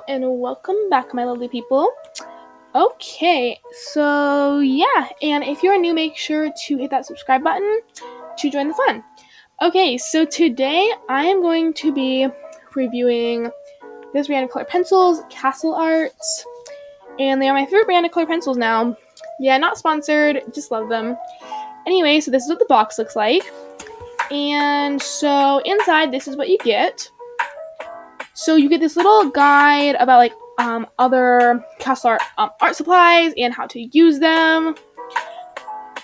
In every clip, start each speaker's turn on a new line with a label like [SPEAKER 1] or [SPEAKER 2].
[SPEAKER 1] and welcome back, my lovely people. Okay, so yeah, and if you're new, make sure to hit that subscribe button to join the fun. Okay, so today I am going to be reviewing this brand of color pencils, Castle Arts, and they are my favorite brand of color pencils now. Yeah, not sponsored, just love them. Anyway, so this is what the box looks like, and so inside, this is what you get. So you get this little guide about other Castle art supplies and how to use them.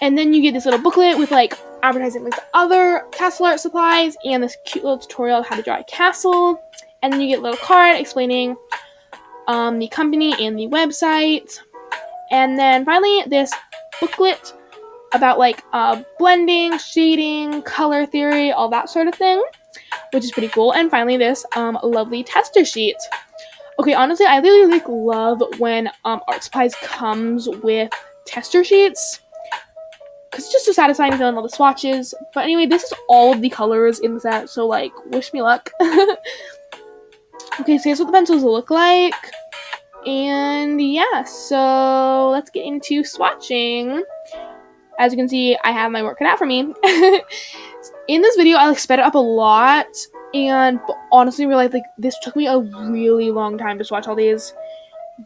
[SPEAKER 1] And then you get this little booklet with advertising the other Castle art supplies and this cute little tutorial of how to draw a castle. And then you get a little card explaining the company and the website. And then finally this booklet about blending, shading, color theory, all that sort of thing, which is pretty cool. And finally this lovely tester sheet. Okay, honestly, I really love when art supplies comes with tester sheets, because it's just so satisfying feeling all the swatches. But anyway, this is all of the colors in the set, so wish me luck. Okay, so here's what the pencils look like. And yeah, so let's get into swatching. As you can see, I have my work cut out for me. In this video, I sped it up a lot, and honestly realized this took me a really long time to swatch all these.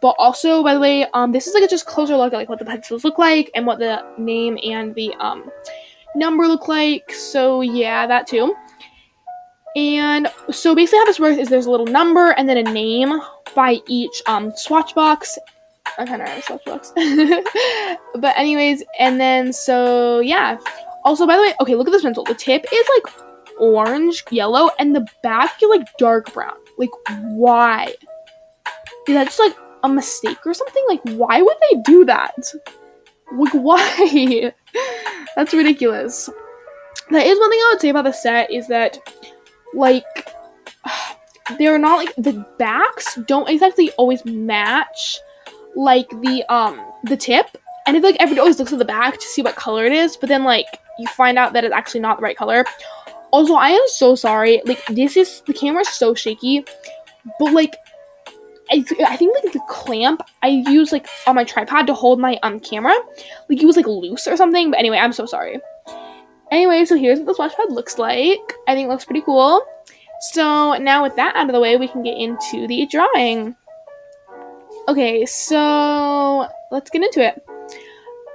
[SPEAKER 1] But also, by the way, this is a just closer look at what the pencils look like and what the name and the number look like. So yeah, that too. And so basically how this works is there's a little number and then a name by each swatch box. I kind of have a swatch box. But anyways, and then so yeah. Also, by the way, okay, look at this pencil. The tip is orange, yellow, and the back is dark brown. Why? Is that just a mistake or something? Why would they do that? Why? That's ridiculous. That is one thing I would say about the set is that they're not the backs don't exactly always match the tip. And I feel everybody always looks at the back to see what color it is, but then you find out that it's actually not the right color. Also, I am so sorry. The camera is so shaky, but I think the clamp I use on my tripod to hold my camera, it was loose or something. But anyway, I'm so sorry. Anyway, so here's what the swatch pad looks like. I think it looks pretty cool. So now with that out of the way, we can get into the drawing. Okay, so let's get into it.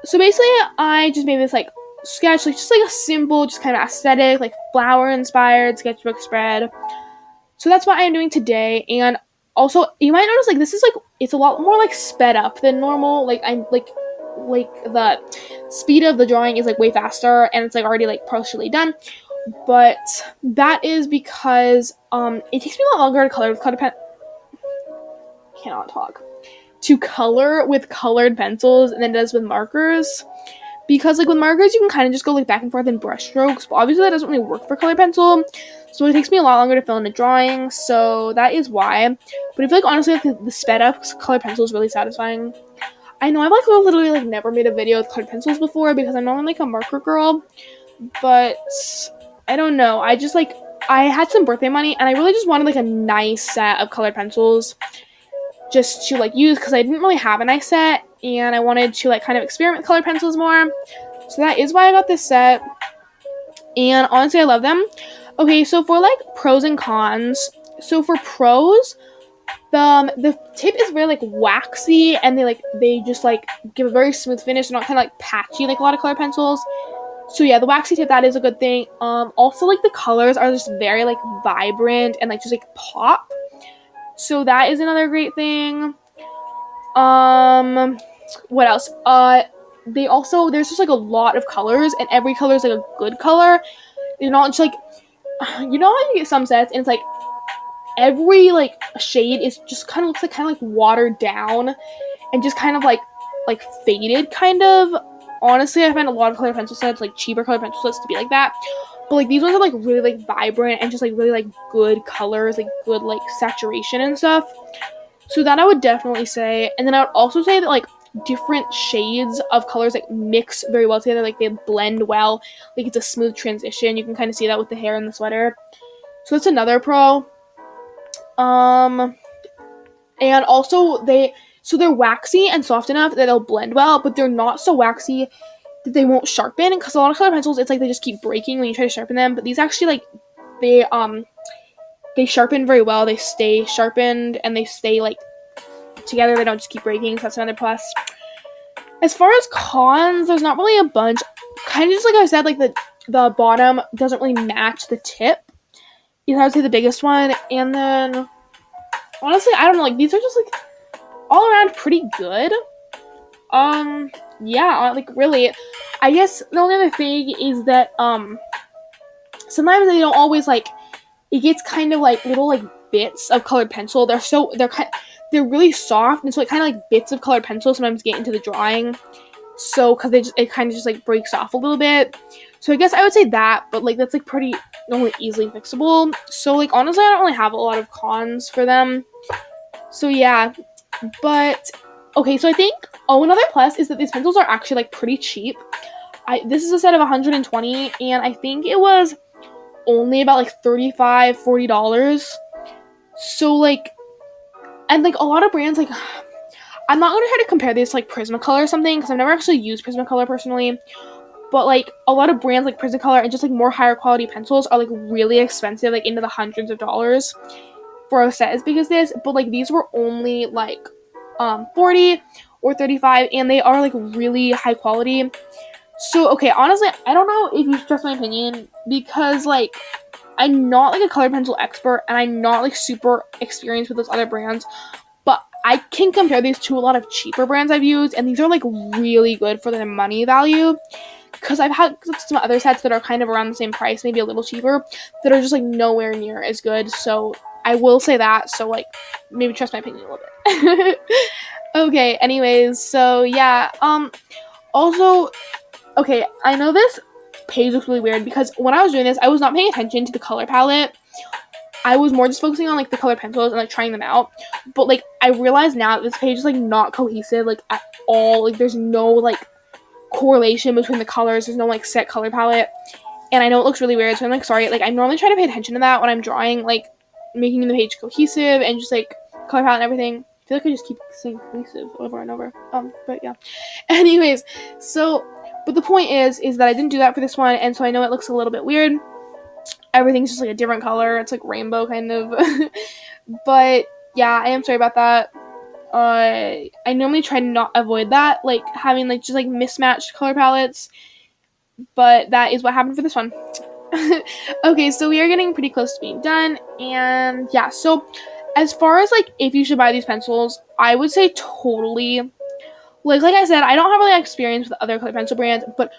[SPEAKER 1] So basically, I just made this sketch, just a simple, just kind of aesthetic, flower inspired sketchbook spread. So that's what I am doing today. And also, you might notice this is it's a lot more sped up than normal. I'm the speed of the drawing is way faster, and it's already partially done. But that is because it takes me a lot longer to color with colored pen. Cannot talk. To color with colored pencils than it does with markers, because with markers you can kind of just go back and forth in brush strokes, but obviously that doesn't really work for colored pencil, so it takes me a lot longer to fill in the drawing. So that is why. But I feel honestly the sped up colored pencil is really satisfying. I know I've literally never made a video with colored pencils before because I'm not a marker girl, but I don't know, I just I had some birthday money and I really just wanted a nice set of colored pencils just to use, because I didn't really have a nice set and I wanted to kind of experiment with colored pencils more. So that is why I got this set, and honestly I love them. Okay, so for pros and cons. So for pros, the tip is very waxy, and they just give a very smooth finish. They're not kind of patchy like a lot of colored pencils. So yeah, the waxy tip, that is a good thing. Also the colors are just very vibrant and just pop. So that is another great thing. What else? They also, there's just a lot of colors, and every color is a good color. They're not just you know how you get some sets and it's every shade is just kind of looks watered down and just kind of faded kind of. Honestly, I find a lot of colored pencil sets, cheaper colored pencil sets, to be like that. But these ones are really vibrant and just really good colors, good saturation and stuff. So that I would definitely say. And then I would also say that different shades of colors mix very well together. They blend well. It's a smooth transition. You can kind of see that with the hair and the sweater. So that's another pro. And also they're waxy and soft enough that they'll blend well, but they're not so waxy that they won't sharpen, because a lot of colored pencils, it's like they just keep breaking when you try to sharpen them. But these actually, like, they sharpen very well. They stay sharpened and they stay like together. They don't just keep breaking. So that's another plus. As far as cons, there's not really a bunch. Kind of just like I said, like the bottom doesn't really match the tip. I would say the biggest one. And then honestly, I don't know. Like, these are just like all around pretty good. Yeah, like really. I guess the only other thing is that sometimes they don't always like. It gets kind of like little like bits of colored pencil. They're really soft, and so it kind of like bits of colored pencil sometimes get into the drawing. So because it kind of just like breaks off a little bit. So I guess I would say that, but like that's like pretty normally easily fixable. So like honestly, I don't really have a lot of cons for them. So yeah, but okay. So I think another plus is that these pencils are actually like pretty cheap. This is a set of 120, and I think it was only about like $35-$40. So like, and like a lot of brands, like, I'm not gonna try to compare this to like Prismacolor or something, because I've never actually used Prismacolor personally. But like a lot of brands like Prismacolor and just like more higher quality pencils are like really expensive, like into the hundreds of dollars for a set as big as this. But like these were only like 40 or 35, and they are like really high quality. So okay, honestly, I don't know if you should trust my opinion, because like I'm not like a colored pencil expert, and I'm not like super experienced with those other brands, but I can compare these to a lot of cheaper brands I've used, and these are like really good for their money value. Because I've had some other sets that are kind of around the same price, maybe a little cheaper, that are just like nowhere near as good. So I will say that. So like maybe trust my opinion a little bit. Okay. Anyways, so yeah. Also, okay, I know this page looks really weird, because when I was doing this, I was not paying attention to the color palette. I was more just focusing on like the colored pencils and like trying them out. But like I realize now that this page is like not cohesive like at all. Like there's no like correlation between the colors. There's no like set color palette. And I know it looks really weird, so I'm like sorry. Like I normally try to pay attention to that when I'm drawing, like making the page cohesive and just like color palette and everything. I feel like I just keep saying cohesive over and over. But yeah. Anyways, so but the point is that I didn't do that for this one, and so I know it looks a little bit weird. Everything's just like a different color. It's like rainbow kind of. But yeah, I am sorry about that. I normally try to not avoid that, like having like just like mismatched color palettes, but that is what happened for this one. Okay, so we are getting pretty close to being done, and yeah, so as far as like if you should buy these pencils, I would say totally. Like I said, I don't have really experience with other color pencil brands, but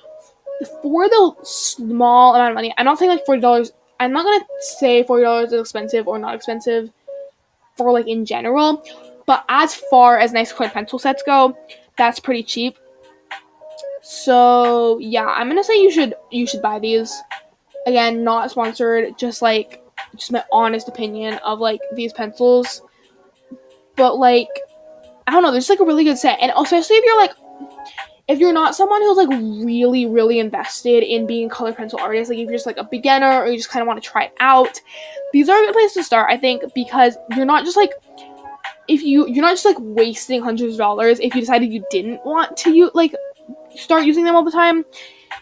[SPEAKER 1] for the small amount of money, I'm not saying like $40. I'm not gonna say $40 is expensive or not expensive for like in general, but as far as nice colored pencil sets go, that's pretty cheap. So yeah, I'm gonna say you should buy these. Again, not sponsored, just my honest opinion of like these pencils. But like I don't know, there's like a really good set, and especially if you're not someone who's like really, really invested in being a color pencil artist, like if you're just like a beginner or you just kind of want to try it out, these are a good place to start, I think, because you're not just like you're not just like wasting hundreds of dollars if you decided you didn't want to start using them all the time.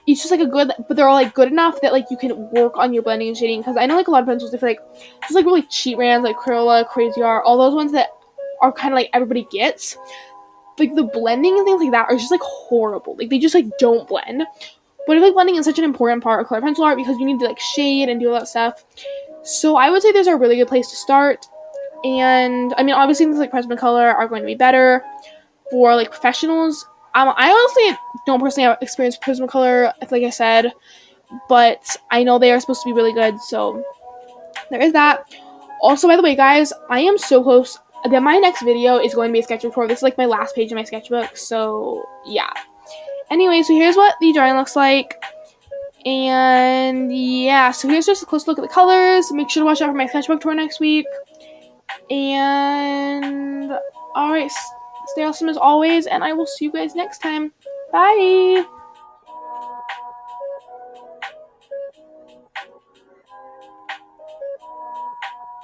[SPEAKER 1] It's just like but they're all like good enough that like you can work on your blending and shading. Because I know like a lot of pencils, they feel like just like really cheap brands like Crayola, Crazy Art, all those ones that are kind of like everybody gets. Like the blending and things like that are just like horrible. Like they just like don't blend. But I feel like blending is such an important part of color pencil art, because you need to like shade and do all that stuff. So I would say these are a really good place to start. And I mean, obviously things like Prismacolor are going to be better for like professionals. I honestly don't personally have experience with Prismacolor, like I said, but I know they are supposed to be really good. So there is that. Also, by the way, guys, I am so close. Then my next video is going to be a sketchbook tour. This is like my last page of my sketchbook. So yeah. Anyway, so here's what the drawing looks like. And yeah, so here's just a close look at the colors. Make sure to watch out for my sketchbook tour next week. And alright, stay awesome as always, and I will see you guys next time. Bye!